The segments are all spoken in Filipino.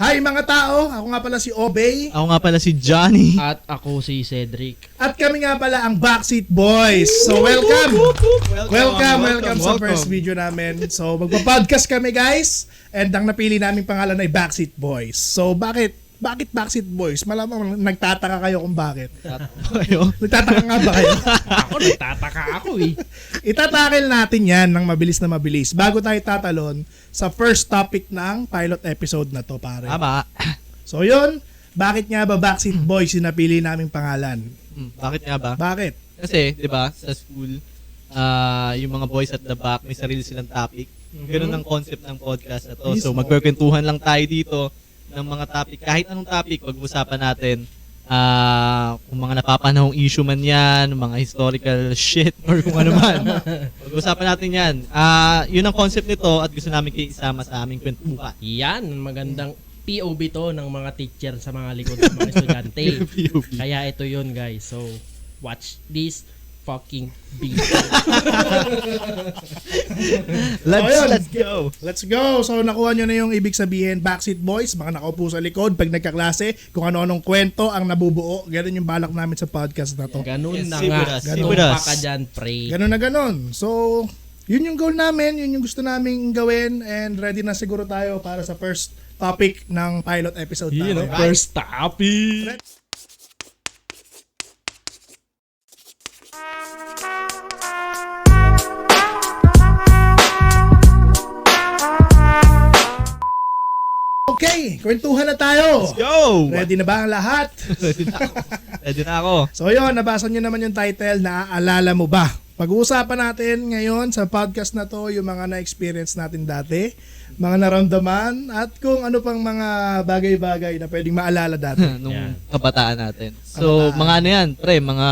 Hi mga tao, ako nga pala si Obey. Ako nga pala si Johnny. At ako si Cedric. At kami nga pala ang Backseat Boys. So welcome sa first video namin. So magpa-podcast kami guys. And ang napili naming pangalan ay Backseat Boys. So bakit Backseat Boys? Malamang nagtataka kayo kung bakit. Nagtataka nga ba kayo? Ako nagtataka ako eh. Itatakil natin yan ng mabilis na mabilis bago tayo tatalon sa first topic ng pilot episode na to, pare. Tama. So yun, bakit nga ba Backseat Boys yung napili naming pangalan? Bakit nga ba? Bakit? Kasi, di ba, sa school, yung mga boys at the back, may sarili silang topic. Ganun ang concept ng podcast na to. So, magkwentuhan lang tayo dito ng mga topic. Kahit anong topic, pag-usapan natin. Kung mga napapanahong issue man yan, mga historical shit, or kung ano man. Pag-usapan natin yan. Yun ang concept nito at gusto namin kayo isama sa aming kwentuhan. Yan, magandang POV to ng mga teacher sa mga likod ng mga estudyante. Kaya ito yun guys. So, watch this fucking video. Let's go! Let's go! So nakuha nyo na yung ibig sabihin, Backseat Boys, mga nakaupo sa likod pag nagkaklase, kung ano-anong kwento ang nabubuo. Ganun yung balak namin sa podcast na to. Ganun Yes, na see nga. with us, see Ganun with us. pa ka dyan, pre. Ganun na ganun. So, yun yung goal namin, yun yung gusto namin gawin, and ready na siguro tayo para sa first topic ng pilot episode natin. First topic. Okay, kwentuhan na tayo. Let's go! Ready na ba ang lahat? Ready na ako. So yun, nabasa nyo naman yung title, naaalala mo ba? Pag-uusapan natin ngayon sa podcast na to yung mga na-experience natin dati, mga naramdaman, at kung ano pang mga bagay-bagay na pwedeng maalala dati. Nung Yan. kabataan natin. So, Kabataan. mga ano yan, pre, mga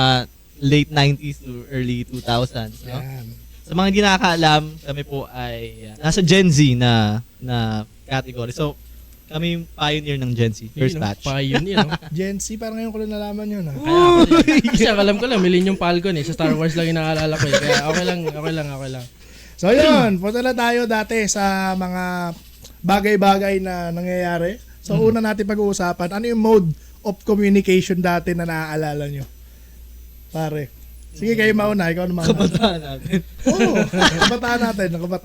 late 90s to early 2000s. No? Yan. Sa mga hindi nakakaalam, kami po ay nasa Gen Z na category. So, kami yung pioneer ng Gen Z, first batch. Pioneer, no? Gen Z, parang ngayon ko lang nalaman yun. Ha? Kaya ako, kasi alam ko lang, Millennium Falcon eh. Sa Star Wars lang yung naalala ko eh. Kaya okay lang. So yun, punta na tayo dati sa mga bagay-bagay na nangyayari. So una natin pag-uusapan, ano yung mode of communication dati na naaalala nyo? Pare. Sige, kayo mauna. Ikaw naman. Kabataan natin. Oo, kabataan natin. Mode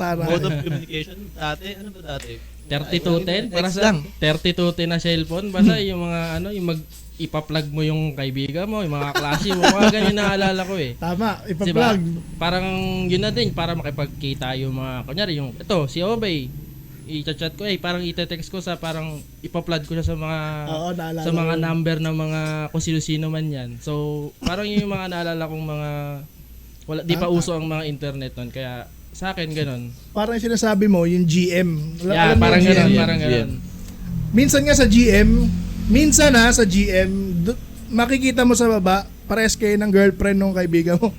of communication, dati, ano ba dati? 3210 para Text sa lang. 3210 na cellphone basta yung mga ano yung ipa-plug mo yung kaibigan mo, yung mga klase mo, mga ganyan naalala ko eh. Tama, Diba? ipa-plug. Parang yun na din para makipagkita yung mga kunyari yung ito si Obey i-chat ko parang i-text ko sa parang ipa-plug ko siya sa mga Oo, naalala sa mga ko. number ng mga kung sino-sino man yan. So parang yun yung mga naalala kong mga wala di pa uso ang mga internet nun kaya sa akin ganun. Parang yung sinasabi mo, yung GM. Yeah, Alam mo parang yung ganun, GM? parang ganun. Minsan nga sa GM, makikita mo sa baba, pares kayo ng girlfriend ng kaibigan mo.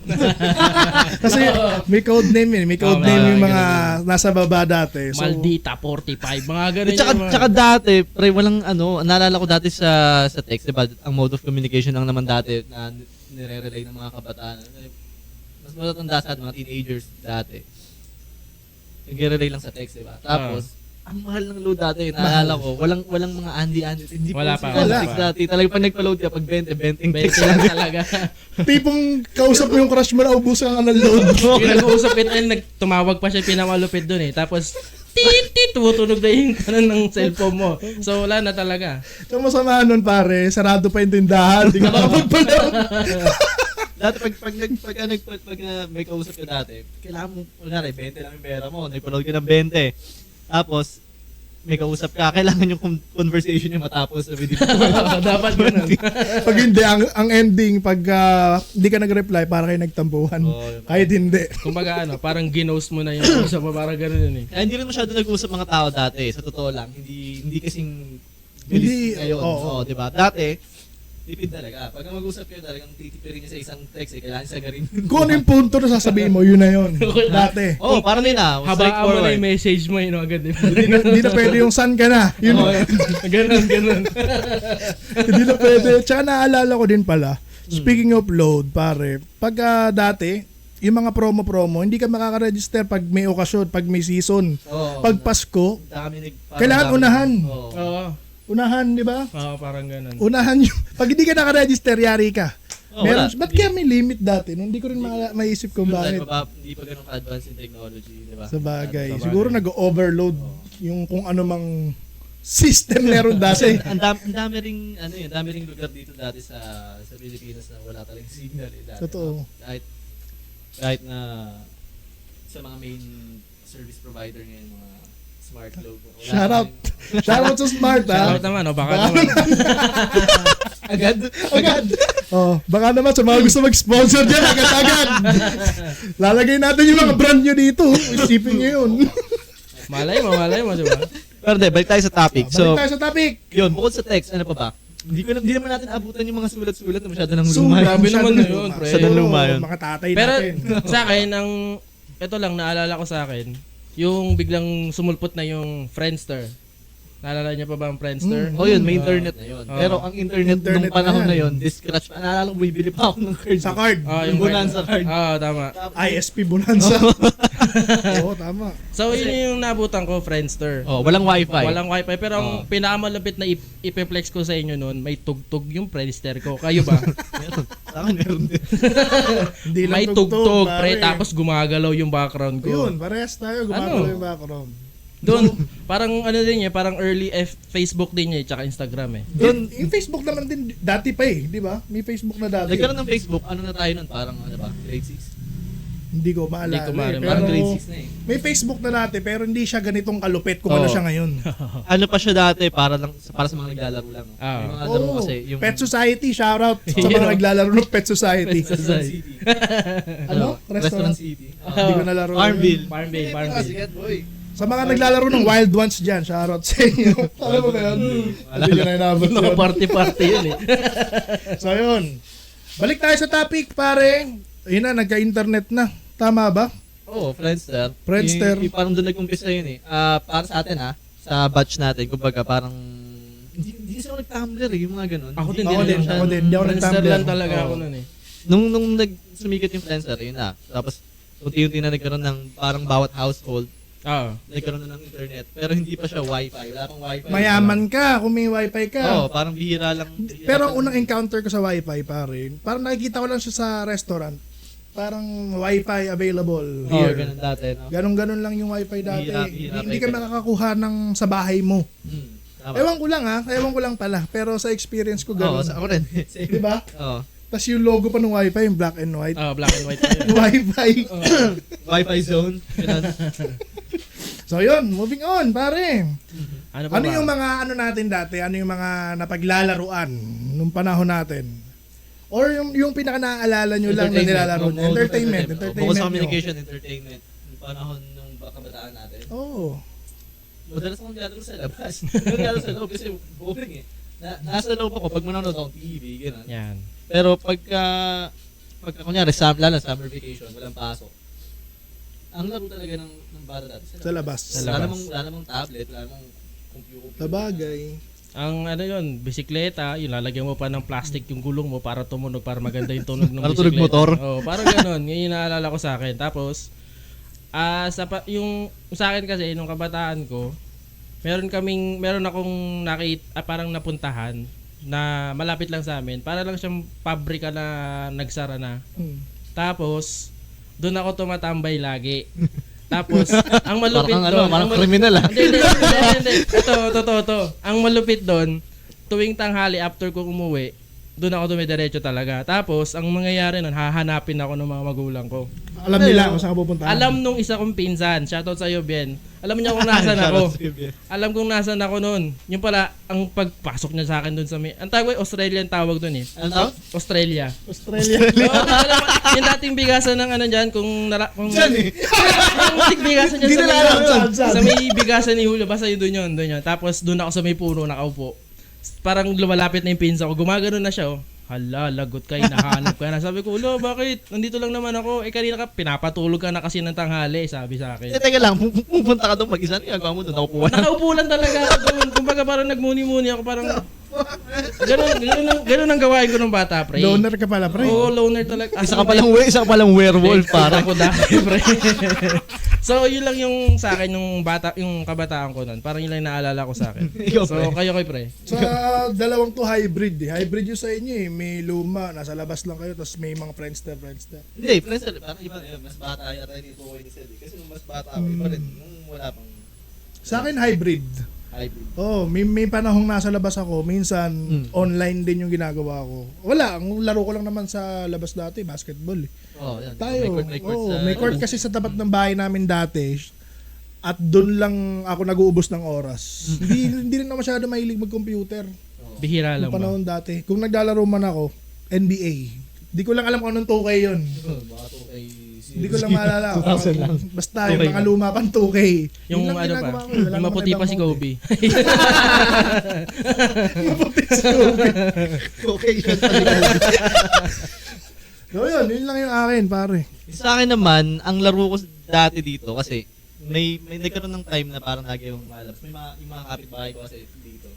Kasi may code name yun. May code name yung mga nasa baba dati. So, Maldita 45, mga ganun Tsaka dati, pre, walang ano, naalala ko dati sa text, diba? Ang mode of communication lang naman dati na nire-relay ng mga kabataan. Mas matatanda sa atin, mga teenagers dati. Nagre-relay lang sa text, diba? Tapos, ang mahal ng load dati, naalala ko, walang mga Andy. Hindi Wala po pa, sila wala text pa. dati. Talagang pag nagpa-load ka, pag 20 text 20 lang talaga. tipong kausap mo yung crush mo na ubusan ka ng load. Pinag-uusap tumawag pa siya pinamalupit doon eh. Tapos tit tumutunog na yung kanan ng cellphone mo. So wala na talaga. So masama nun pare, sarado pa yung tindahan. Hindi ka makapagpaload. Dati pag may kausap ka dati, kailangan mo, kunwari, 20 lang yung pera mo, nagpa-load ka ng 20. Tapos, may kausap ka, kailangan yung conversation yung matapos. Dapat ganun. Pag hindi, ang ending, pag hindi ka nag-reply, para kayo nagtampuhan. Kahit hindi. Kumbaga parang ginost mo na yung usap mo, parang ganun yun eh. Kaya hindi rin masyado nag-uusap mga tao dati, sa totoo lang. Hindi kasing Hindi, bilis ngayon. oo. Diba? Dati, tipid talaga. Pag mag-usap kayo talagang titipirin niya sa isang text, kailangan sagarin. Kung ano yung punto na sasabihin mo, yun na yun. Dati. Parang din na. Habaan mo na yung message mo yun agad. Hindi na pwede yung san ka na. Yun, Ganun. hindi na pwede. Tsaka naalala ko din pala, speaking of load, pare, pag dati, yung mga promo, hindi ka makaka-register pag may okasyon, pag may season. Pag Pasko, kailangan unahan. Oo. Unahan, di ba? Oo, parang ganun. Unahan yung... Pag hindi ka nakaregister, yari ka. Oh, Meron, wala. ba't kaya may limit dati? No? Hindi ko rin maisip kung Siguro bakit. dahil hindi pa ganun ka-advance in technology, di ba? Sa bagay. Sa bagay. Siguro nag-overload yung kung ano mang system meron dati. Ang dami ring lugar dito dati sa Pilipinas na wala talagang signal dati. Totoo. Kahit na sa mga main service provider ngayon, mga smart globe. Shout out. Shout out sa Smart, ha? Shoutout naman, baka naman. Agad. Oh, baka naman sa mga gusto mag-sponsor dyan, agad-agad. Lalagay natin yung mga brand nyo dito. Isipin nyo yun. Malay mo, di ba? Pero balik tayo sa topic. Balik tayo sa topic. Yun, bukod sa text, ano pa ba? Hindi naman natin abutan yung mga sulat-sulat na masyado nang So, luma. grabe naman na masyado yun, pre. Masyado luma yun. Mga tatay Pero natin. sa akin, ito lang, naalala ko sa akin, yung biglang sumulpot na yung Friendster. Naalala niyo pa ba ang Friendster? Oh yun, may internet na yun. Oo. Pero ang internet Internet nung panahon na na yan. yun, discratch. Naalala ko, bibili pa ako ng card. Sa card. Yung Bonanza card. Tama. ISP Bonanza. Oo, tama. So, yun yung nabutan ko, Friendster. Oh, walang wifi. Walang wifi. Pero ang pinakamalapit na ipiplex ko sa inyo noon, may tugtog yung Friendster ko. Kayo ba? Meron. Sa akin meron din. Hindi lang May tugtog, pre. pare. Tapos gumagalaw yung background ko. Yun, parehas tayo. Gumagalaw Ano? yung background. Doon, parang ano din eh, parang early Facebook din eh, tsaka Instagram eh. Doon, yung Facebook naman din, dati pa eh, di ba? May Facebook na dati. Nagkaroon ng Facebook, ano na tayo nun? Parang ano ba? Grade 6? Hindi ko maalala. Hindi ko maalala. eh. Parang Pero, grade 6 na eh. may Facebook na dati, pero hindi siya ganitong kalupit kung ano Oo. siya ngayon. Ano pa siya dati, para sa mga naglalaro lang. Ah. May mga laro Oo, kasi. Yung Pet Society, shoutout sa Yun, mga oh. naglalaro ng Pet Society. Restaurant City. Ano? Restaurant City. Hindi ko nalaro. Farmville. Farmville. Sikat, boy. Sa mga naglalaro ng Wild Ones dyan, shoutout sa inyo. Alam mo ba yun? Hindi ko na inabot yun. Naka-party yun eh. So yun. Balik tayo sa topic, pare. Ayun na, nagka-internet na. Tama ba? Oo, Friendster. Friendster. Parang doon nag-umpisa yun eh. Para sa atin sa batch natin, kumbaga parang hindi kasi ako nag-Tumblr eh, yung mga ganun. Ako din, Ako din, ako din. Hindi ako Friendster nag-Tumblr. lang talaga Oo. ako nun eh. Nung sumikat yung Friendster, yun na. Tapos, unti-unti na nagkaroon ng parang bawat household, Oo. nagkaroon na ng internet. Pero hindi pa siya wifi. Wala pang wifi. Mayaman ka kung may wifi ka. Oo, parang bihira lang. Pero ang unang encounter ko sa wifi, pare, parang nakikita ko lang siya sa restaurant. Parang wifi available Oo, here. ganun dati. No? Ganon-ganon lang yung wifi dati. Bihira Hindi pa ka yun. makakakuha ng sa bahay mo. Tama. Ewan ko lang ewan ko lang pala. Pero sa experience ko Oo, ganon. ako rin. Di ba? Oo. Tapos yung logo pa ng wifi, yung black and white. Black and white pa yun. Wifi. Wi-Fi zone. Ganun. So yun, moving on, pare. Ano pa Ano ba? yung mga ano natin dati? Ano yung mga napaglalaruan nung panahon natin? Or yung pinaka naaalala nyo lang na nilalaro nyo? Entertainment. Bukod Entertainment sa nyo. communication, entertainment. Yung panahon nung kabataan natin. Oo. Madalas akong naglalaro sa labas. Naglalaro sa loob kasi boring eh. Nasa loob ako pag manonood akong TV, gano'n. Yan. Pero pagka kunyari, lalo summer vacation, walang pasok. Ang laro talaga ng bata dati Sa labas. Sa Wala labas. namang tablet, wala namang computer. Sabagay. Ang ano yun, bisikleta, yung lalagyan mo pa ng plastic yung gulong mo para tumunog, para maganda yung tunog ng Para bisikleta. tunog motor? Oo, parang ganun. Yun yung naalala ko sa akin. Tapos, yung sa akin kasi, nung kabataan ko, meron akong parang napuntahan na malapit lang sa amin. Para lang siyang pabrika na nagsara na. Tapos, doon ako tumatambay lagi. Tapos, ang malupit doon... Parang kriminal ah. Hindi. Ito. Ang malupit doon, tuwing tanghali after ko umuwi, doon ako dumidiretso talaga. Tapos, ang mangyayari nun, hahanapin ako ng mga magulang ko. Alam nila kung saan ka pupunta. Alam nung isa kong pinsan, shoutout sa iyo, Ben. Alam niya kung nasan ako. Alam kong nasan ako noon. Yung pala, ang pagpasok niya sa akin doon sa may... Ang tawag, Australian tawag doon eh. Ano tawag? Australia. Australia. Oo, alam mo, yung dating bigasan ng ano dyan, kung Diyan eh. yung bigasan dyan Hindi sa nila may, alam saan. sa may bigasan ni Julio, basta yun doon yun. Tapos doon ako sa may puno, nakaupo. Parang lumalapit na yung pinsa ko, gumagano na siya, oh. Hala, lagot ka, hinahanap ka na. Sabi ko, ulo, bakit? Nandito lang naman ako. Kanina ka, pinapatulog ka na kasi ng tanghali, sabi sa akin. Teka lang, pupunta ka doon mag-isa. Ano ginagawa mo doon? Nakupuha na. Nakaupo lang talaga ako doon. Kumbaga parang nagmuni-muni ako, parang Ganun ang gawain ko nung bata, pre. Loner ka pala, pre. Oo, loner talaga. Isa ka palang werewolf, para. Ako dati, pre. So, yun lang yung sa akin, yung kabataan ko nun. Parang yun lang naalala ko sa akin. Ikaw, So, pre. kayo, pre. Sa dalawang to hybrid eh. Hybrid yung sa inyo eh. May luma, nasa labas lang kayo, tapos may mga friendster. Hindi, friends, parang iba, mas bata yata yun ito ko ni Sel. Kasi nung mas bata ako, iba rin. Nung wala pang Sa akin hybrid. hybrid. Oh, may panahong nasa labas ako, minsan online din yung ginagawa ko. Wala, ang laro ko lang naman sa labas dati, basketball eh. Oh, yan. Tayo, May court may court kasi sa tapat ng bahay namin dati. At doon lang ako nag-uubos ng oras. hindi rin ako masyado mahilig mag-computer. Bihira lang Yung ba? panahon dati. Kung naglalaro man ako, NBA. Di ko lang alam kung anong 2K yun. Baka to kay Hindi ko lang maalala. 2000 lang. Basta yung mga luma pang 2K. Yung Yun lang ano ginagawa pa, ko. Wala yung namang maputi pa ibang si mode Kobe. Maputi si Kobe. Okay, yun talaga. So yun lang yung akin, pare. Sa akin naman, ang laro ko dati dito kasi may nagkaroon ng time na parang lagi yung malabas. May yung mga kapitbahay ko kasi dito.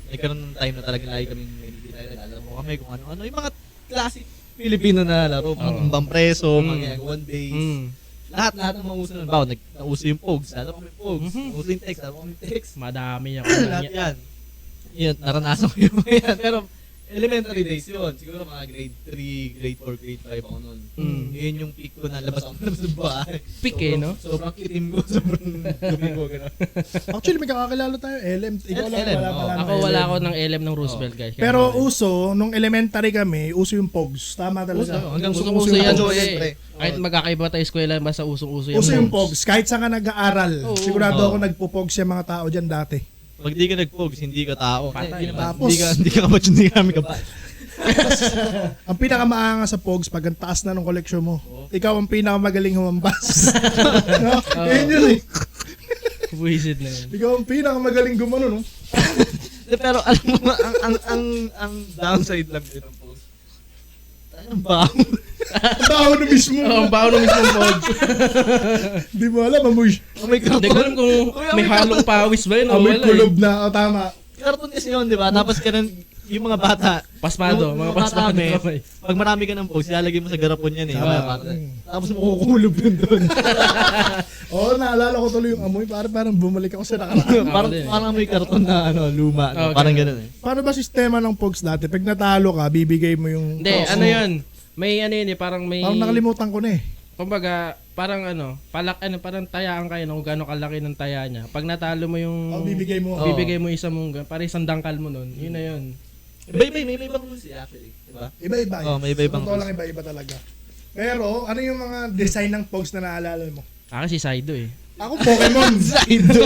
Nagkaroon ng time na talagang lagi kaming nagkikita tayo, naglalaro kami kung ano-ano. Yung mga classic Filipino na laro, mga tumbang preso, mga one base. Lahat ng mga uso nun. Bawa, nauso yung Pogs, lalo kami Pogs. Nauso yung text, lalo kami text. Madami ako. Lahat yan. Yan, naranasan ko yung mga yan. Pero elementary days yun. Siguro mga grade 3, grade 4, grade 5 ako nun. Yun yung peak ko na labas ako ng bahay. Peak eh, no? Sobrang itim ko, sobrang dumi ko. Gano'n. Actually, may kakakilala tayo. LM. Ikaw lang LM, wala oo. pala. ng Ako LM. wala ako ng LM ng Roosevelt, guys. Kaya Pero wala. uso, nung elementary kami, uso yung Pogs. Tama talaga. Uso, hanggang Usong-uso yan, Uso pre. yan, pre. Kahit magkakaiba tayo eskwela, basta usong-uso yan. Uso yung Pogs. Kahit saan ka nag-aaral. Oo. Sigurado Oo. ako nagpo-Pogs yung mga tao dyan dati. Pag di ka nag-Pogs, hindi ka tao. Patay. Hindi naman. Tapos- Hindi ka kabatch, hindi kami kabatch. Ang pinakamaanga sa Pogs, pag ang taas na ng koleksyon mo, ikaw ang pinakamagaling humambas. No? Yun yun eh. Buwisit na yun. Ikaw ang pinakamagaling gumano, no? Pero alam mo, ang downside lang din ng Pogs. Ang baho. Ang baho na mismo. Oo, ang baho ng mismong pod. Di mo alam, amoy. May Hindi ko alam kung may halong pawis ba yun o Amoy wala kulob eh. na. O tama. Karton kasi yun, di ba? Tapos ganun, yung mga bata, Pasmado, mga pasmado. kami, pag marami ka ng Pogs, ilalagay mo sa garapon yan eh. Ah. Tapos makukulob yun doon. Oo, naalala ko tuloy yung amoy. Parang bumalik ako sa nakaraan. parang may karton na luma. Oh, Parang ganun. ganun eh. Paano ba sistema ng Pogs dati? Pag natalo ka, bibigay mo yung... Hindi, Pogs ano mo. yun? May ano yun eh, parang may... Parang nakalimutan ko na eh. Kumbaga, parang parang tayaan kayo no, kung gaano kalaki ng taya niya. Pag natalo mo yung... Bibigay mo. Oh. Bibigay mo isa mong, parang isang dangkal mo nun. Yun na yun. May ibang rules eh, actually. Diba? Iba-iba. Oh, may iba-ibang Totoo lang iba-iba talaga. Pero, ano yung mga design ng Pogs na naalala mo? Si Saido eh. Ako, Pokemon. Saido.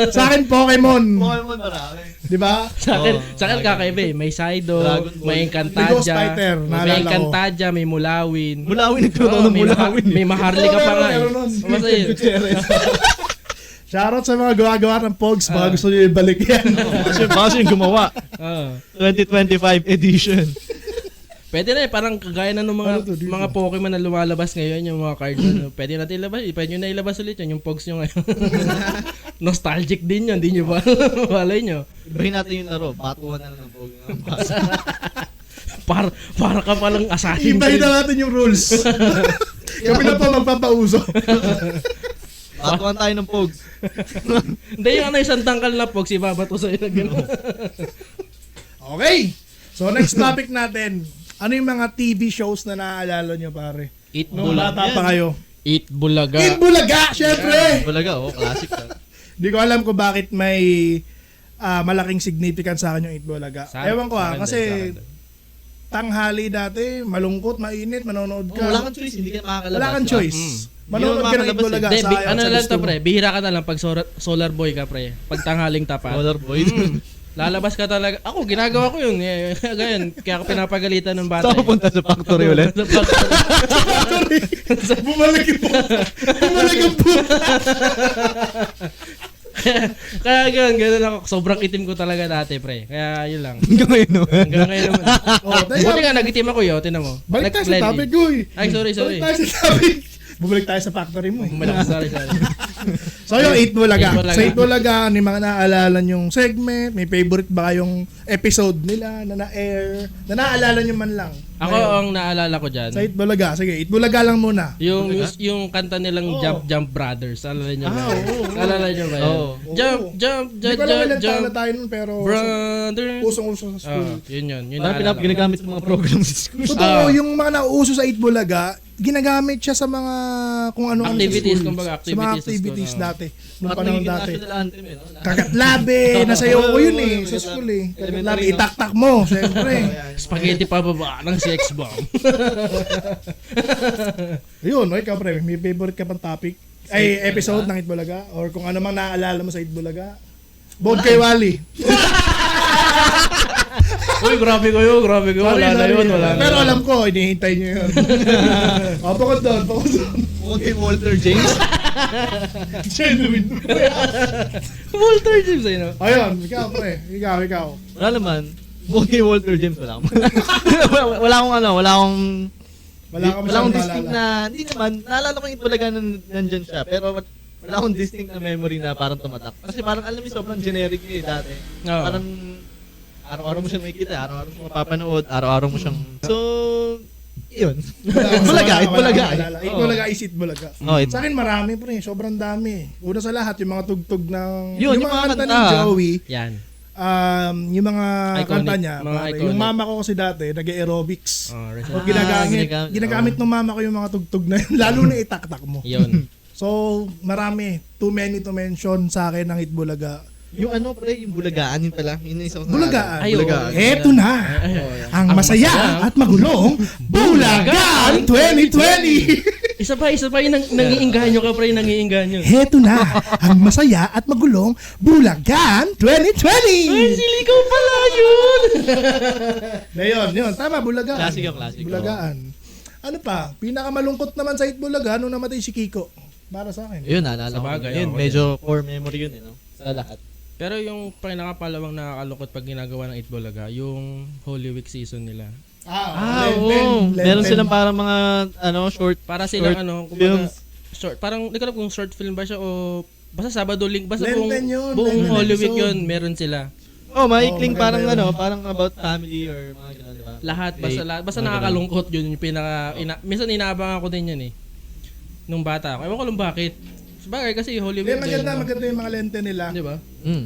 Sa akin, Pokemon. Pokemon marami. Di ba? Sa akin, Oo, sa akin kakaiba eh. May Saido, Dragon Ball. may May Ghost Encantadia, Fighter, naalala may ko. Encantadia, may Mulawin. Mulawin, nagkaroon ng Mulawin. May Maharlika Oo, pa nga eh. meron nun. Basta yun. Shoutout sa mga gawa-gawa ng Pogs. Baka gusto nyo ibalik yan. Kasi yung gumawa. Oo. 2025 edition. Pwede na eh, parang kagaya na ng mga Ano to, dito? mga Pokemon na lumalabas ngayon, yung mga cards ano. Pwede natin ilabas, pwede nyo na ilabas ulit yun, yung Pogs nyo ngayon. Nostalgic din yun, di nyo ba? Walay nyo. Ibahin natin yung laro. Batuhan na lang ng Pokemon. Para ka palang asahin. Ibahin na natin yung rules. Kami na po magpapauso. Batuhan tayo ng Pogs. Hindi yung isang tangkal na Pogs, ibabato sa'yo na gano'n. Okay. So, next topic natin. Ano yung mga TV shows na naaalala nyo, pare? Eat Nung bata pa kayo. Eat Bulaga. Eat Bulaga, syempre! Bulaga, classic ka. Hindi ko alam kung bakit may malaking significance sa akin yung Eat Bulaga. Ewan ko kasi tanghali dati, malungkot, mainit, manonood ka. Wala kang choice, hindi ka makakalabas. Wala kang choice. Manonood ka ng Eat Bulaga. Hindi, sayang ano sa lang gusto to mo. pre, bihira ka na lang pag solar boy ka pre. Pag tanghaling tapat. Color boy. Lalabas ka talaga. Ako, ginagawa ko yun. Ganyan. Kaya ako pinapagalitan ng bata. Saan pupunta sa factory ulit? Sa factory. Bumalik yung Bumalik yung Kaya ganun ako. Sobrang itim ko talaga dati, pre. Kaya yun lang. Hanggang ngayon naman. Hanggang ngayon naman. teka. Buti nga, nag-itim ako yun. Tinan mo. Balik tayo sa Nag-blend topic in. ko eh. Ay, sorry. Balik tayo sa topic. Bumalik tayo sa factory mo eh. Sorry. So yung 8 Bulaga. Eight Bulaga. Sa 8 Bulaga, ano yung mga naaalala nyong segment? May favorite ba kayong episode nila na na-air? Na naaalala nyo man lang? Ako ang naalala ko dyan. Sa 8 Bulaga. Sige, 8 Bulaga lang muna. Yung kanta nilang Jump Brothers. Alala niyo ba? oo. Alala niyo ba? Yan? Oo. Jump, Hindi ko alam ilang taon jump. na tayo nun, pero Brothers. usong-uso sa school. Yun. Yun Parang naalala ko. ginagamit sa mga programs sa school. Totoo, yung mga nauuso sa 8 Bulaga, ginagamit siya sa mga kung ano Activities, sa school. kumbaga, sa mga activities sa activities school, dati. Nung Parang panahon naging dati. national anthem eh. No? Kakatlabe, nasayaw ko yun eh, sa school eh. Kakatlabe, itaktak mo, syempre. Spaghetti pababa ng sex bomb. Ayun, ikaw pre, may favorite ka pang topic? Ay, episode ng Itbulaga? Or kung ano mang naaalala mo sa Itbulaga? Bukod kay Wally. Uy, grabe ko. Wala na yun. Pero alam ko, inihintay niyo yun. O, bukod doon. Okay, Walter James. Genuine. Walter James, ayun. Ayun, ikaw pre. Ikaw. Wala naman. Okay, Walter James. Wala akong wala akong Wala ka wala akong masyadong distinct naalala. na, hindi naman, naalala ko yung talaga nandyan siya, pero wala akong distinct na memory na parang tumatak. Kasi parang alam mo, sobrang generic eh dati. Oo. Parang araw-araw mo siyang makikita, araw-araw mo siyang mapapanood, araw-araw mo siyang... So, yun. Itbulaga. Itbulaga is Itbulaga. Oh, Sa akin marami pre, sobrang dami. Una sa lahat, yung mga tugtog ng... Yun, yung kanta mga ni kanta. Joey, Yan. yung mga Iconic, kanta niya, mga pare, iconic. yung mama ko kasi dati, nag-aerobics. Oh, O ginagamit ng mama ko yung mga tugtog na yun, lalo na itaktak mo. Yun. So, marami. Too many to mention sa akin ng Itbulaga. Yung ano pre, yung bulagaan yun pala. Yun yung isang Bulagaan. Ay, oo. Eto na. Ang masaya at magulong Bulagaan 2020. Isa pa yung nangiingganyo ka, pre, nangiingganyo. Heto na. Ang masaya at magulong Bulagaan 2020. Ay, silikaw pala yun! Yun. Tama, Bulagaan. Klasiko. Bulagaan. Ano pa? Pinakamalungkot naman sa Itbulaga nung namatay si Kiko. Para sa akin. Yun, naalala ko. Sabagay, Yun, ako medyo core memory yun, no? Sa lahat. Pero yung pinakapalawang nakakalungkot pag ginagawa ng Itbulaga, yung Holy Week season nila. Oo. Meron silang parang mga, short, Para silang short kumbaga, films. short, parang hindi ko alam kung short film ba siya o basta Sabado Link, basta Lenten yun, buong Lenten Holy Week episode. yun, meron sila. Oh, maikling maganda parang yun. parang about family or mga gano'n, di ba? Lahat, basta Mga nakakalungkot yun, yung minsan inaabangan ko din yan eh. Nung bata ako. Ewan ko lang bakit. Sabagay kasi Holy Week. Maganda yung mga lente nila. Di ba?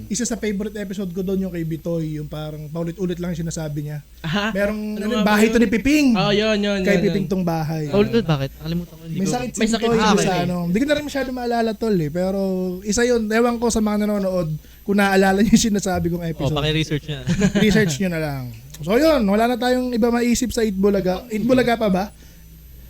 Isa sa favorite episode ko doon yung kay Bitoy, yung parang paulit-ulit lang yung sinasabi niya. Aha. Merong Ano nga bahay ba to ni Piping. Oh, yun. Kay yun. Piping tong bahay. Ulit, bakit? Nakalimutan ko. May sakit si May sakit Bitoy siya, sa okay. Hindi ko na rin masyado maalala tol eh. Pero isa yun, ewan ko sa mga nanonood kung naaalala niyo yung sinasabi kong Oh, episode. paki-research niya. Research nyo na lang. So yun, wala na tayong iba maisip sa Itbulaga. Itbulaga pa ba?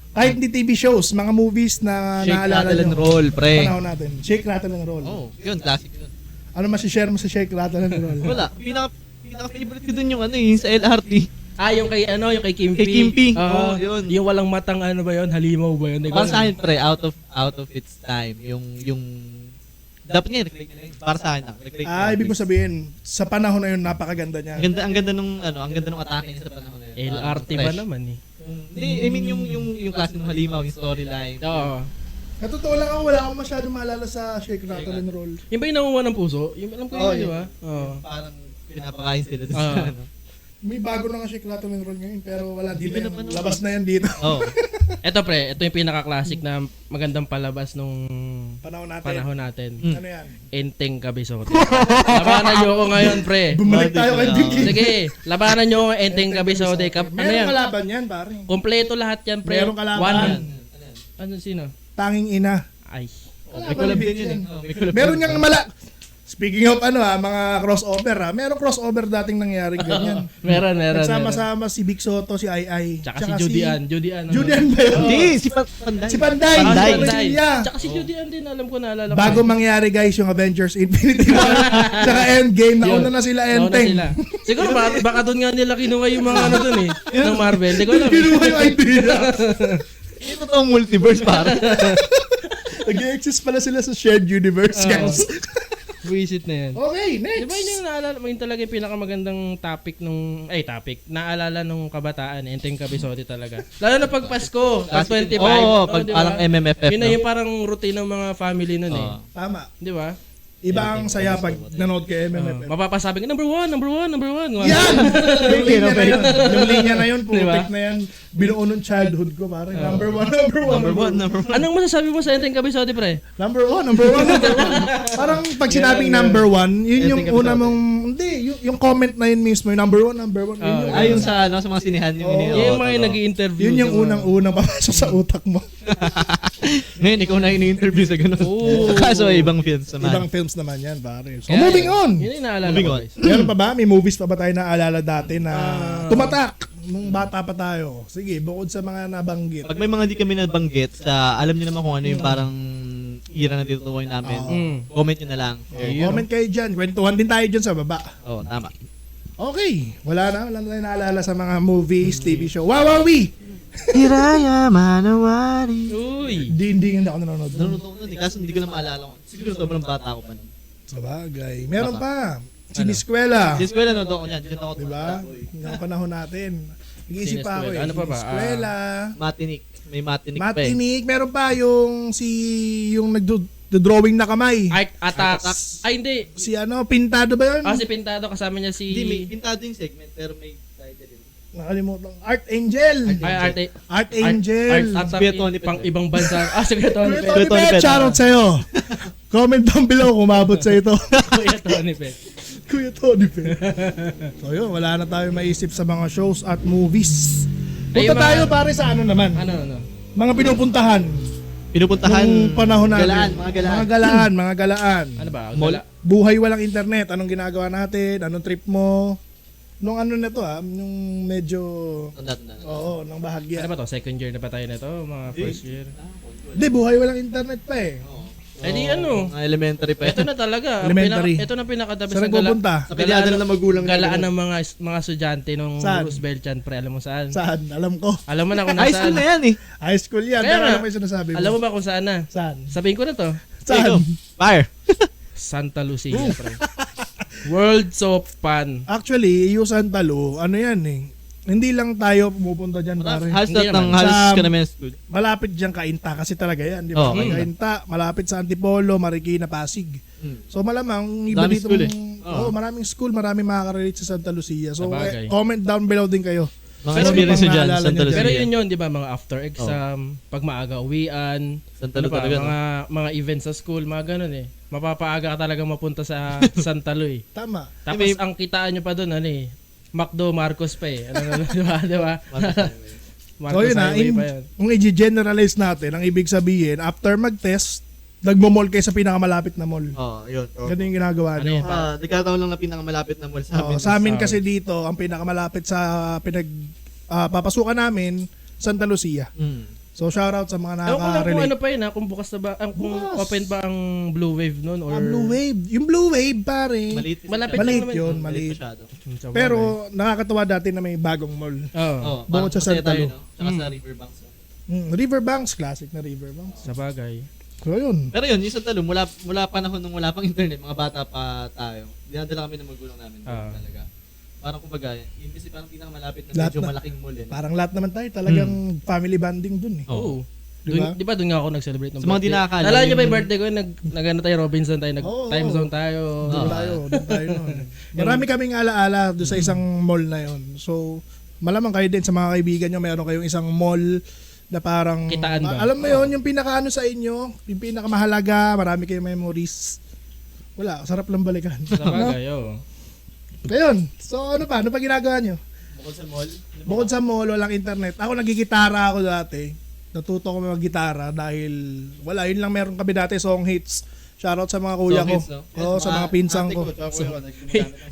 Kahit hindi TV shows, mga movies na Shake, naalala rattle, and nyo. roll, pre. Panahon natin. Shake, rattle, and roll. Oh, yun, classic yun. Ano masishare mo sa Shake, rattle, and roll? Wala. Pinaka-favorite ko dun yung yung sa LRT. Yung kay Kimpi. Kay Kimpi. Oo, yun. Yung walang matang ba yun? Halimaw ba yun? Para sa akin, pre, out of its time. Yung dapat nga, recreate nila yun. Para sa akin, recreate Ibig mo sabihin, sa panahon na yun, napakaganda niya. ang ganda nung atake niya sa panahon na yun. LRT ba naman eh? Hindi, I mean yung klase ng halimaw, yung storyline. Oo. Sa totoo lang ako, wala akong masyado maalala sa Shake, rattle, and roll. Yung ba yung nangunguha ng puso? Yung alam ko yun, di ba? Oo. Parang pinapakain sila doon Ah. sa ano. May bago na nga Shake, rattle, and roll ngayon, pero wala Hindi dito. ko napanood. Labas na yan dito. Oh. Ito pre, ito yung pinaka-classic na magandang palabas nung Panahon natin. natin. Ano yan? Enteng Kabisote. Labanan nyo ako ngayon, pre. Bumalik tayo kay Vicky. Sige, labanan nyo ako Enteng Kabisote. Ano Meron yan? kalaban yan, pare. Kompleto lahat yan, pre. Merong kalaban. Ano sino? Tanging ina. Ay. May collab din yun eh. Oh, may collab. Meron niyang Speaking of mga crossover merong crossover dating nangyari ganyan. Meron. Nagsama-sama si Big Soto, si Ai. Tsaka si Judy Ann. Judy Ann ba yun? Hindi, si Panday. Si Panday. Panday. Si Panday. Tsaka si Judy Ann din, alam ko, naalala ko. Bago mangyari guys yung Avengers Infinity War tsaka Endgame, nauna na sila Nauna Enteng. sila. Siguro baka doon nga nila kinuha yung mga ano doon eh. Ng Marvel. Hindi ko alam. Kinuha yung idea. Ito toong multiverse, pare. Nag-exist pala sila sa shared universe guys. Buisit na yan. Okay, next. Di ba yun yung naalala mo, yun talaga yung pinakamagandang naalala nung kabataan, Enteng Kabisote talaga. Lalo na pag Pasko, pag 25. Pag di ba? parang MMFF. Yun na yung parang routine ng mga family nun eh. Tama. Di ba? Iba ang saya pag nanood kay MMFF. Mapapasabi ka, number one. Yan! Yung linya na yun. Yung linya na yun, putik na yan. Binuo nung childhood ko, pare. Number one. Anong masasabi mo sa Enteng Kabisote, pre? Number one. Parang pag sinabing number one, yun yung una mong, hindi, yung comment na yun mismo, yung number one. Yun yung, Yung sa mga sinihan yung Yung mga nag-i-interview. yun yung unang papasok sa utak mo. Ngayon, ikaw na ini-interview sa ganun. Kaso ibang films naman. Ibang films naman yan, pare. So, moving on. Yun yung naalala Moving ko, on. guys. Meron pa ba? May movies pa ba tayo naalala dati na tumatak nung bata pa tayo? Sige, bukod sa mga nabanggit. Pag may mga di kami nabanggit, alam niyo naman kung ano yung parang era na tinutukoy namin. Comment nyo na lang. Comment kayo dyan. Kwentuhan din tayo dyan sa baba. Oo, tama. Okay. Wala na tayo naalala sa mga movies, TV show. Wawawi! Hiraya Manawari. Uy! Hindi ako nanonood. Nanonood ko nun eh, kaso hindi ko na maalala ko. Siguro sobrang bata ko pa nun. Sabagay. Meron pa. Siniskwela. Sa eskwela nanonood ako niyan. Diyan ako Diba? Yung panahon natin. Nag-iisip pa ako eh. Ano pa ba? Siniskwela. Matinik. May matinik pa eh. Matinik. Meron pa yung nagdo-drawing na kamay. Art Attacks. Ay, hindi. Si Pintado ba yun? Si Pintado, kasama niya si... Hindi, may pintado yung segment pero may title din. Nakalimutan. Art Angel. Art Angel. Kuya Tony Pet. Pang ibang bansa. Si Kuya Tony Pet. Tony Pet, shoutout sa'yo. Comment down below kung umabot sa ito. Kuya Tony Pet. Kuya Tony Pet. So yun, wala na tayo maisip sa mga shows at movies. Punta tayo pare sa ano naman. Ano? Mga pinupuntahan. Pinupuntahan. Nung panahon natin. Mga galaan. Ano ba? Mall. Buhay walang internet. Anong ginagawa natin? Anong trip mo? Nung ano na to nung medyo... Tanda. Oo, nung bahagya. Ano ba to? Second year na ba tayo na to? Mga first year? Hindi, buhay walang internet pa eh. Eh di ano? Mga elementary pa. Ito na talaga. Elementary. Ito na pinakadabis Saan nagpupunta? Sa pinadala ng magulang galaan ng mga estudyante nung Saan? Roosevelt Chan, pre. Alam mo saan? Saan? Alam ko. Alam mo na kung High school nasaan. na yan eh. High school yan. Kaya Pero nga. alam mo yung sinasabi mo. Alam mo ba kung saan na? Saan? Sabihin ko na to. Saan? Fire. Santa Lucia, pre. Worlds of Fun. Actually, yung Santa Lu, ano yan eh. Hindi lang tayo pumupunta dyan pare. Halos Hindi lahat ng naman. halos Sa- ka naman school. Malapit dyan Kainta kasi talaga yan. Di ba? Oo. Kainta, malapit sa Antipolo, Marikina, Pasig. So malamang iba Daming dito. school eh. Maraming school, maraming makaka-relate sa Santa Lucia. So Sabagay. comment down below din kayo. Mga Pero experience pang nyo dyan, naalala Santa nyo dyan. Lucia. Pero yun di ba, mga after exam, pag maaga uwian, Santa ano Lu pa, talaga. no? mga events sa school, mga ganun eh. Mapapaaga ka talaga mapunta sa Santa Lu eh. Tama. Tapos May- ang kitaan nyo pa doon, ano eh, McDo Marcos pa eh. Ano, di ba? So Marcos yun Highway pa yun. kung i-generalize natin, ang ibig sabihin, after mag-test, nagmo-mall kayo sa pinakamalapit na mall. Oo, yun. Ganun yung ginagawa Ano nyo. yun? Nagkataon lang na pinakamalapit na mall sa amin. Sa amin kasi dito, ang pinakamalapit sa papasukan namin, Santa Lucia. So shoutout sa mga Ewan ko lang kung nakaka-relate. ano pa yun kung bukas na ba, kung Bukas. open ba ang Blue Wave nun or... Blue Wave. Yung Blue Wave, pare. Maliit. Malapit Maliit lang naman. yun, Maliit maliit. masyado. Sa Pero nakakatawa dati na may bagong mall. Oo. Oo, Bukod sa parang Santa masaya Lu. tayo, no? Tsaka sa Riverbanks. Riverbanks, classic na Riverbanks. Sa bagay. So yun. Pero yun, yung Santa Lu, mula panahon nung wala pang internet, mga bata pa tayo, dinadala kami ng magulang namin. Talaga. Parang kumbaga, yun kasi parang pinakamalapit na Lahat medyo na. malaking mall. Parang lahat naman tayo talagang family bonding dun eh. Oo. Diba? Di ba doon nga ako nag-celebrate ng Sa mga di nakakaalam, Nalala niyo ba yung yung- birthday ko? Nag-ano tayo, Robinson tayo, Oo. nag-time zone tayo. Doon tayo nun. Marami kaming alaala doon sa isang mall na yon. So, malamang kayo din sa mga kaibigan nyo, mayroon kayong isang mall na parang... Kitaan ba? Alam mo yon, yung pinakaano sa inyo, yung pinakamahalaga, marami kayong memories. Wala, sarap lang balikan. Sa bagay, oo. Ngayon, so ano pa ginagawa nyo? Bukod sa mall. Bukod sa mall, walang internet. Ako nagigitara ako dati. Natuto ko mag-gitara dahil wala, yun lang meron kami dati, song hits. Shoutout sa mga kuya Song ko. hits, no? Oo, sa mga pinsang ko.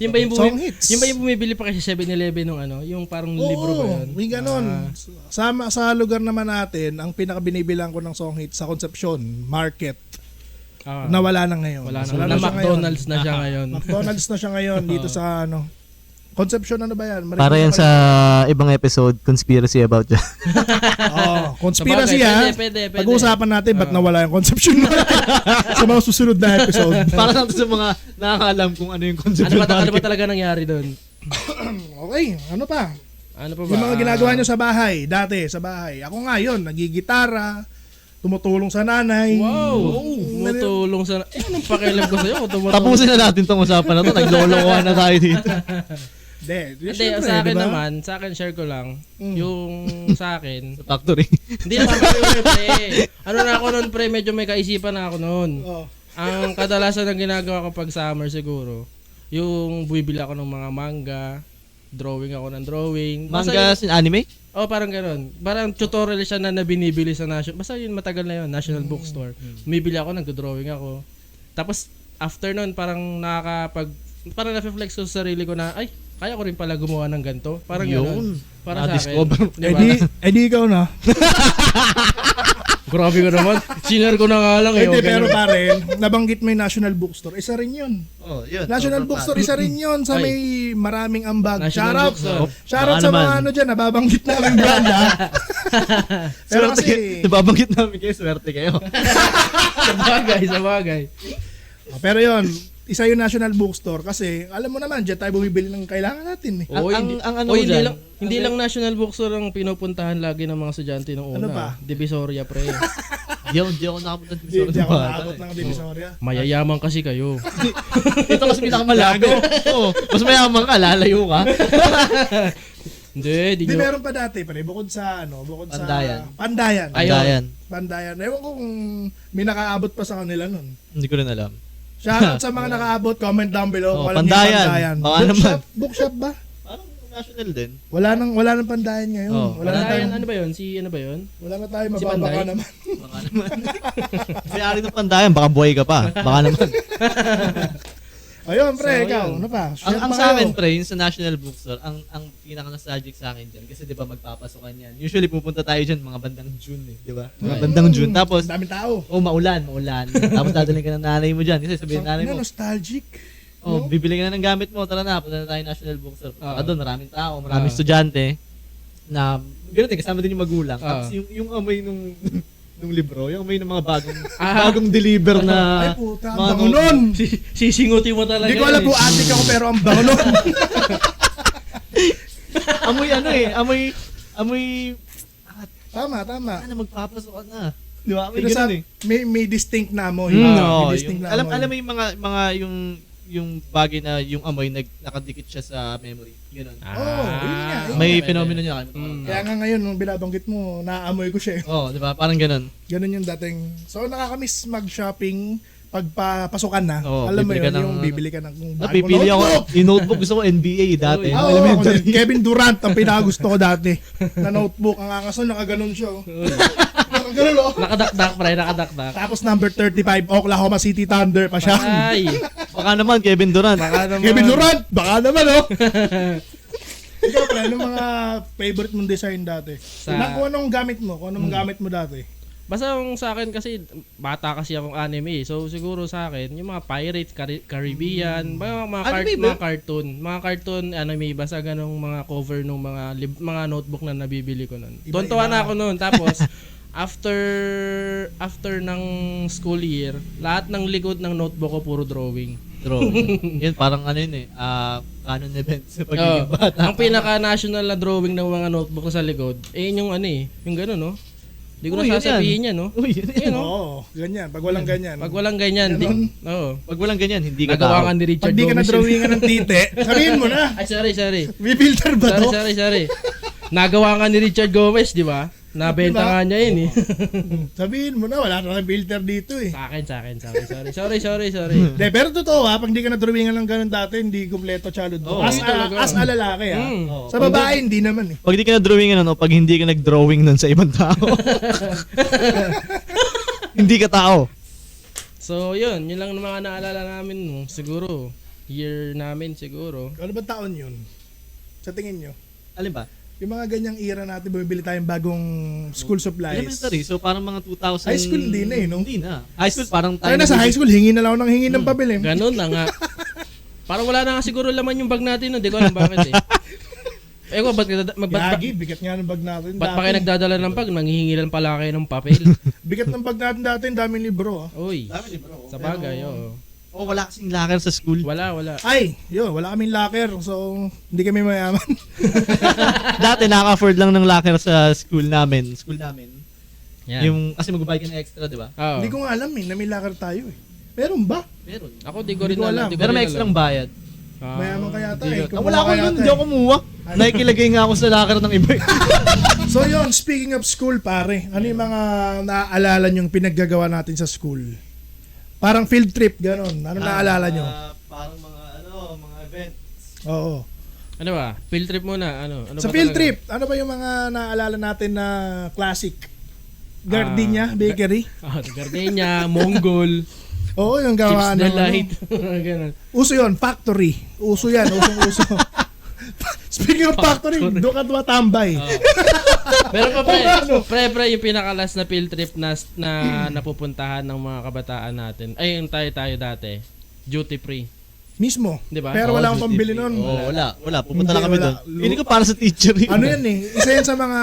Yung ba yung Song hits. yung ba yung bumibili pa kasi 7-Eleven nung ano, yung parang libro ba yun? May ganun. Sa lugar naman natin, ang pinakabinibilang ko ng song hits sa Concepcion Market, Ah, nawala na ngayon. wala na. Wala Na siya McDonald's na siya ngayon. ngayon. McDonald's na siya ngayon dito sa ano. Concepcion ano ba yan? Para yan sa ibang episode, conspiracy about dyan. Oh, Conspiracy Sabagay, ha. pwede. Pag-uusapan natin ba't nawala yung conception mo sa mga susunod na episode. Para lang sa mga nakakaalam kung ano yung concept Ano ng ba market. talaga nangyari doon? Okay, ano pa? Ano pa ba? Yung mga ginagawa nyo sa bahay, dati sa bahay. Ako nga yun, nagigitara, tumutulong sa nanay. Wow! Tumutulong sa... Anong pakialam ko sa'yo? Tumutulong. Tapusin na natin tong usapan na to. Naglolokohan na tayo dito. Hindi, Hindi, sa akin naman, sa akin share ko lang, yung sa akin, Sa factory. hindi naman pre, pre. Ano na ako noon, pre, medyo may kaisipan na ako noon. Oh. Ang kadalasan ng ginagawa ko pag summer siguro, yung bumibili ako ng mga manga, drawing ako ng drawing. Manga sin anime? Oh, parang gano'n. Parang tutorial siya na binibili sa National, basta yun matagal na yun, National Bookstore. Bumibili ako, nag-drawing ako. Tapos, after nun, parang parang na-flex ko sa sarili ko na, ay, kaya ko rin pala gumawa ng ganito. Parang gano'n. Para sa akin. Na-discover. Diba? Edi ikaw na. Grabe ko naman. Sinare ko na nga lang. Hindi, okay pero na. pare, nabanggit mo yung National Bookstore. Isa rin yun. Oh, yun. National Bookstore, isa rin yun sa Ay. may maraming ambag. National Shoutout. Bookstore. Shoutout Baka sa mga naman. ano dyan, nababanggit namin brand ha. Pero Swerte kasi, kayo. Nababanggit namin kayo, swerte kayo. Sa bagay. pero yun, isa yung National Bookstore kasi alam mo naman, dyan tayo bumibili ng kailangan natin eh. Oo, ang ano hindi dyan, lang hindi lang National Bookstore ang pinupuntahan lagi ng mga estudyante nung una. Ano pa? Divisoria, pre. Di ako nakapunta sa Di ako Divisoria. nakakot ng Divisoria. Mayayaman kasi kayo. Ito kasi pinakamalapit. Oo. Mas mayaman ka, lalayo ka. Hindi, Di meron pa dati pare, bukod sa Pandayan. Pandayan. Ayan. Pandayan. Ewan ko kung may nakaabot pa sa kanila nun. Hindi ko rin alam. Shoutout sa mga nakaabot, comment down below. Oh, kung alam niyo yung Pandayan. Baka naman. Bookshop ba? Parang national din. Wala nang Pandayan ngayon. Oh, wala na Pandayan, tayong, ano ba yun? Ano ba yun? wala na tayo Si mababaka Panday? naman. Baka naman. May-ari ng Pandayan, baka buhay ka pa. Baka naman. Ayun, pre, So, ikaw, yun. ano pa? ang Share pa sa akin, kayo. pre, yung sa National Bookstore, ang pinaka-nostalgic sa akin dyan, kasi di ba magpapasokan yan. Usually pupunta tayo dyan mga bandang June eh, di ba? Mga bandang June. Tapos, Ang daming tao. maulan. Tapos dadalhin ka ng nanay mo dyan. Kasi sabihin ng nanay mo, Nostalgic. bibili ka na ng gamit mo, tara na, punta na tayo National Bookstore. Doon, maraming tao, maraming Ah. estudyante, na, gano'n din, kasama din yung magulang. Ah. Tapos yung amoy nung libro, yung amoy ng mga bagong deliver na, Ay puta, ang mga bango nun. Sisinguti mo talaga. Hindi ko alam yun kung atik ako pero ang bango nun. amoy ano eh, amoy, Tama. ano, magpapasok ka na. Di ba? Amoy Pero sa, ganun eh. may distinct na amoy. Oo, May distinct yung, na alam amoy. mo yung mga yung bagay na yung amoy nakadikit siya sa memory. Ganun. yun nga, yun May pwede. phenomenon niya. Kaya nga ngayon, nung binabanggit mo, naamoy ko siya. Oh, di ba? Parang ganun. Ganun yung dating. So nakakamiss mag-shopping pagpapasukan na. Oo, Alam mo bibili ka yun, ng- yung bibili ka ng Pipili ako, yung notebook gusto ko NBA dati. Oo, ako din. Kevin Durant ang pinakagusto ko dati. Na notebook. Ang angas nun, nakaganon siya. Oh. Nakaganon oh. Nakadakdak, pre. Nakadakdak. Tapos number 35, Oklahoma City Thunder pa siya. Ay. Baka naman, Kevin Durant. Baka naman. Kevin Durant, baka naman oh. Ikaw pre, anong mga favorite mong design dati? Kung anong gamit mo? Kung anong gamit mo dati? Basta yung sa akin kasi, bata kasi akong anime. So siguro sa akin, yung mga Pirates, Caribbean, Anime ba? mga cartoon anime, basta ganong mga cover ng mga notebook na nabibili ko nun. Iba-iba. Tuwan na ako nun. Tapos, after ng school year, lahat ng likod ng notebook ko puro drawing. Drawing. Yun, parang ano yun eh. Canon event sa pagiging bata. Ang pinaka-national na drawing ng mga notebook ko sa likod, yung ano eh, yung gano'n, no? Hindi ko Uy, na yun sasabihin yan, no? Uy, yun Yun, no? Oo, ganyan. Pag walang ganyan. Pag walang ganyan, oo. Pag walang ganyan, hindi ka Nagawa tao. nga ni Richard Pag di ka Gomez. na-drawingan ng tite, sabihin mo na. Ay, sorry. May filter ba to? Sorry. Nagawa nga ni Richard Gomez, di ba? Nabenta Diba? nga niya yun eh. Sabihin mo na, wala na ng filter dito eh. sa akin. Sorry. De, pero totoo ha, pag di ka na-drawingan ng ganun dati, hindi kumpleto childhood mo. Oo, as, hindi talaga. as a lalaki ha. Mm. Oo. Sa babae, hindi naman eh. Pag di ka na-drawing ano, pag hindi ka nag-drawing nun sa ibang tao. Hindi ka tao. So, yun lang ang mga naalala namin no. Siguro, year namin siguro. Ano ba taon yun? Sa tingin nyo? Alin ba? Yung mga ganyang era natin, bumibili tayong bagong school supplies. Elementary. So parang mga 2000. High school hindi na eh, no? Hindi na. High school parang Ay, nasa high school, hingi na lang ako ng hingi ng pabili. Ganun na nga. Parang wala na nga siguro laman yung bag natin, no? Di ko alam bakit eh. ko, ba't Gagi, bigat nga ng bag natin. pa kayo nagdadala ng bag? Nanghihingi lang pala kayo ng papel. Bigat ng bag natin dati, daming libro. Uy, Dami, bro. sa bagay, oo. Oh, wala kasing locker sa school. Wala. Ay, wala kaming locker. So, hindi kami mayaman. Dati naka-afford lang ng locker sa school namin. Yan. Yung, kasi magbabayad ka na extra, di ba? Oo. Hindi ko nga alam na may locker tayo eh. Meron ba? Meron. Ako di ko rin Hindi ko alam. alam. Pero may extra bayad. Mayaman kaya tayo Hindi eh. ko- wala ko nun, hindi ako kumuha. Nakikilagay nga ako sa locker ng iba. So yun, speaking of school pare, ano yung mga naaalala nyo yung pinaggagawa natin sa school? Parang field trip, ganon. Ano naaalala nyo? Parang mga events. Oo. Ano ba? Field trip muna. Ano Sa ba field talaga? trip, ano ba yung mga naaalala natin na classic? Gardenia, bakery? Gardenia, Mongol, Oo, yung Chips gawa na ng light. Ganun. Uso yun, factory. Uso yan, usong-uso. Speaking of factory, doon ka tumatambay. Pero pre, yung pinakalas na field trip na napupuntahan ng mga kabataan natin. Ay, yung tayo dati. Duty free. Mismo. Di ba? Pero wala Oo, akong pambili duty nun. free. Oo, wala. Pupunta Hindi, lang kami wala. doon. Hindi ko para sa teacher. Ano yan eh, isa yan sa mga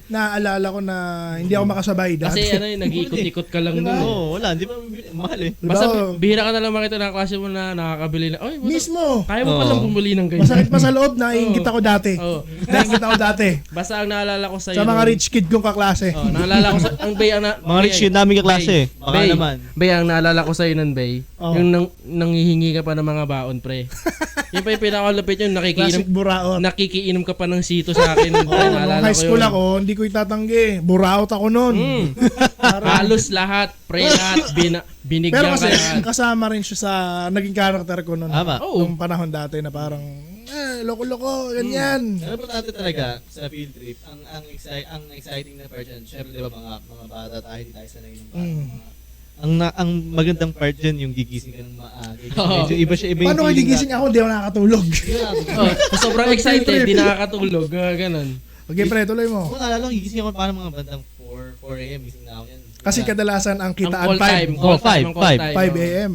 naaalala ko na hindi ako makasabay dati. Kasi nag-iikot-ikot ka lang doon. Oo, wala. Hindi pa mahal eh. Diba? Basta bihira ka na lang makita ng klase mo na nakakabili na. Oy, Mismo. kaya mo palang bumili ng ganyan. Masakit pa sa loob, naiingit ako dati. Oo. Naiingit ako dati. Basta ang naalala ko sa Sa mga rich kid kong kaklase. Oh, naalala ko sa ang Bay Mga rich yun namin kaklase. Baka Bay, naman. Bay, ang naalala ko sa iyo nun, Bay. Oh. Yung nanghihingi ka pa ng mga baon, pre. Yung pa yung pinakalapit yun, Classic buraot. nakikiinom ka pa ng sito sa akin. Pre, Oh, nung naalala high ko school yun. ako, hindi ko itatanggi. Buraot ako noon. Halos lahat, pre, lahat, binigyan Pero ka kasi lahat. kasama rin siya sa naging character ko noon. Tama. Nung panahon dati na parang, loko-loko, ganyan. Pero importante talaga sa field trip, ang exciting na part dyan, syempre di ba mga bata tayo, hindi tayo sanay ng bata. Ang magandang part dyan, yung gigising ka ng maaga. Medyo iba yung Paano kayo feeling gigising ako? Hindi ako nakakatulog. Oh, sobrang excited, di nakakatulog, ganun. Okay, pre, tuloy mo. Kung naalala ko, gigising ako parang mga bandang 4 a.m. Gising na ako yan. Kasi kadalasan ang kitaan Ang call time. 5 Oh, 5, 5 a.m.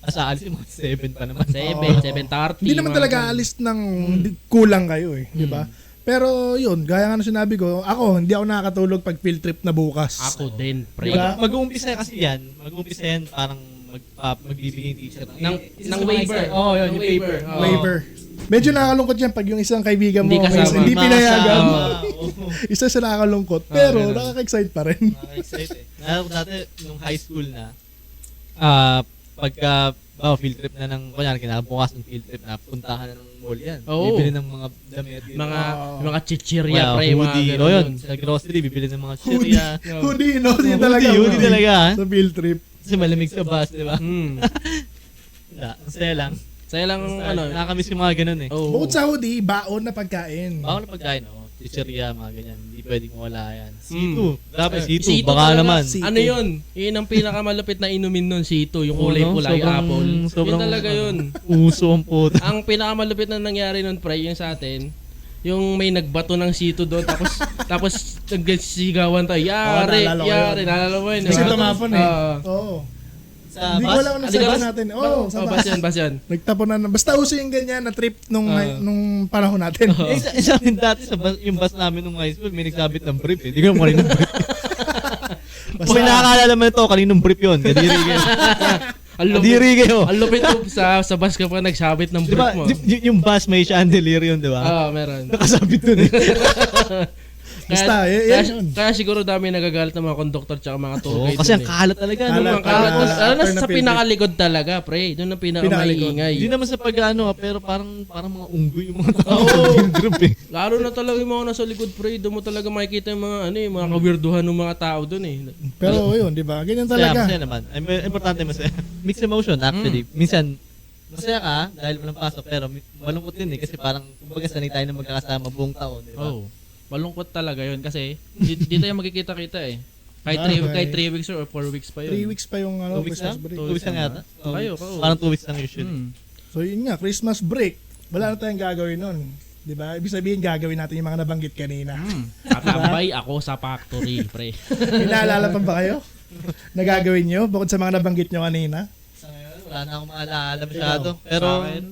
Aalis yung mga 7 pa naman. 7:30. Hindi naman talaga alis ng kulang kayo eh, di ba? Pero yun, gaya nga na sinabi ko, ako, hindi ako nakakatulog pag field trip na bukas. Ako din, pre. Diba? Mag-uumpisa kasi yan. Mag-uumpisa yan parang magbibigay yung teacher. Ng waiver. Oo, yun, yung waiver. paper. Oo. Waiver. Medyo nakakalungkot yan pag yung isang kaibigan mo Hindi kasama. hindi pinayagan. Oo. Isa siya nakakalungkot, pero ganun. nakaka-excite pa rin. Nakaka-excite eh. Naalala ko dati, nung high school na, pagka field trip na ng, kunyari, kinabukas ng field trip na, puntahan na ng mall yan. Oo. Bibili ng mga damit. Mga chichirya, pre, mga hoodie. ganun. O yun, sa grocery, bibili ng mga chichirya. Hoodie, no? Yun talaga. Hoodie talaga. Sa field trip. Kasi malamig sa bus, di ba? Wala, ang saya lang. Saya lang, Nakakamiss yung mga ganun eh. oh. Bukod sa hoodie, baon na pagkain. Bawal na pagkain, chichirya, mga ganyan. Hindi pwedeng mawala yan. C2. Grabe, C2. C2 Baka talaga. naman. C2. Ano yun? Yun ang pinakamalupit na inumin nun, C2. Yung kulay Oo, no? pula, yung Sobrang- apple. sobrang- Yun talaga yun. Uso ang puta. Ang pinakamalupit na nangyari nun, pre, yung sa atin, yung may nagbato ng C2 doon, tapos nagsisigawan tayo, yari, naalala ko yari, yun. naalala mo yun. Kasi diba? tumapon eh. Oo. Sa Hindi ko bus, alam ano sa bus natin. Oo, sa bus. bus yan. Nagtapon na. Basta uso yung ganyan na trip nung panahon natin. isa amin dati sa bus, yung bus namin nung high school, may nagsabit ng brief eh. Hindi ko naman ng brief. Kung may nakakaalala mo ito, kaninong brief yun? Kadiri kayo. Kadiri kayo. Ang lupit mo sa bus ka pa nagsabit ng Di brief ba, mo. yung bus may chandelier yun, di ba? Meron. Nakasabit dun eh. Basta, yan yun. Kaya siguro dami nagagalit ng mga conductor tsaka mga tour Oo, guide. kasi ang dun eh. kalat talaga. Kalat. no? Kalat. Kalat. Lalo na After sa na pinakalikod talaga, pre. Doon ang pinakamaingay. Hindi naman sa pag-ano, pero parang mga unggoy yung mga tao. Yung group eh. Lalo na talaga yung mga nasa likod, pre. Doon mo talaga makikita yung mga, mga kawirduhan ng mga tao doon eh. Pero yun, di ba? Ganyan Masaya, talaga. masaya naman. Importante masaya. Mixed emotion actually. Minsan, masaya ka dahil walang pasok, pero malungkot din eh. Kasi parang, kumbaga sanay tayo na magkakasama buong taon, di ba? Oh. Malungkot talaga yun kasi di tayo magkikita-kita eh. Kahit 3 weeks or 4 weeks pa 3 yun. weeks pa yung 2 weeks Christmas lang? break. 2 weeks lang yata? Kayo. Parang 2 weeks lang usually. So yun nga, Christmas break. Wala na tayong gagawin nun. Di ba? Ibig sabihin, gagawin natin yung mga nabanggit kanina. Tatambay ako sa factory, pre. May naalala pa ba kayo? Nagagawin nyo? Bukod sa mga nabanggit nyo kanina? Sa ngayon, wala na akong maalala masyado. Pero, Sa akin,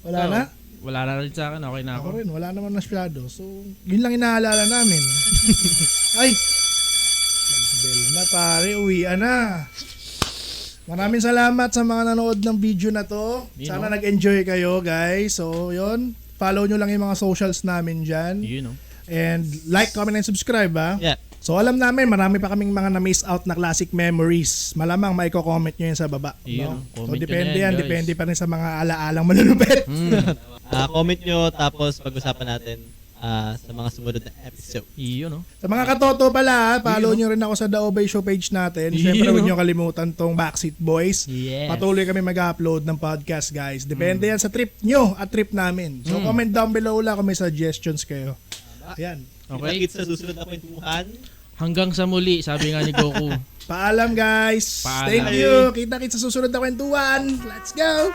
Wala na? wala na rin sa akin. Okay na Ako ako. rin, wala naman masyado. So, yun lang inaalala namin. Ay! Bell na pare, uwian na. Maraming salamat sa mga nanood ng video na to. Sana nag-enjoy kayo, guys. So, yun. Follow nyo lang yung mga socials namin dyan. Yun, no? And like, comment, and subscribe, ha? Yeah. So, alam namin, marami pa kaming mga na-miss out na classic memories. Malamang maiko-comment nyo yun sa baba. Yun, No? comment So, nyo depende na yan, yan. guys. Depende pa rin sa mga ala-alang malulupit. Comment nyo tapos pag-usapan natin sa mga sumunod na episode. Yun, no? Sa mga katoto pala, follow nyo rin ako sa The Obey Show page natin. Siyempre, huwag nyo kalimutan tong Backseat Boys. Yes. Patuloy kami mag-upload ng podcast, guys. Depende yan sa trip nyo at trip namin. So, comment down below lang kung may suggestions kayo. Ayan. Okay. Kita-kits sa susunod na kwentuhan. Hanggang sa muli, sabi nga ni Goku. Paalam, guys. Paalam. Thank you. Kita-kits sa susunod na kwentuhan. Let's go!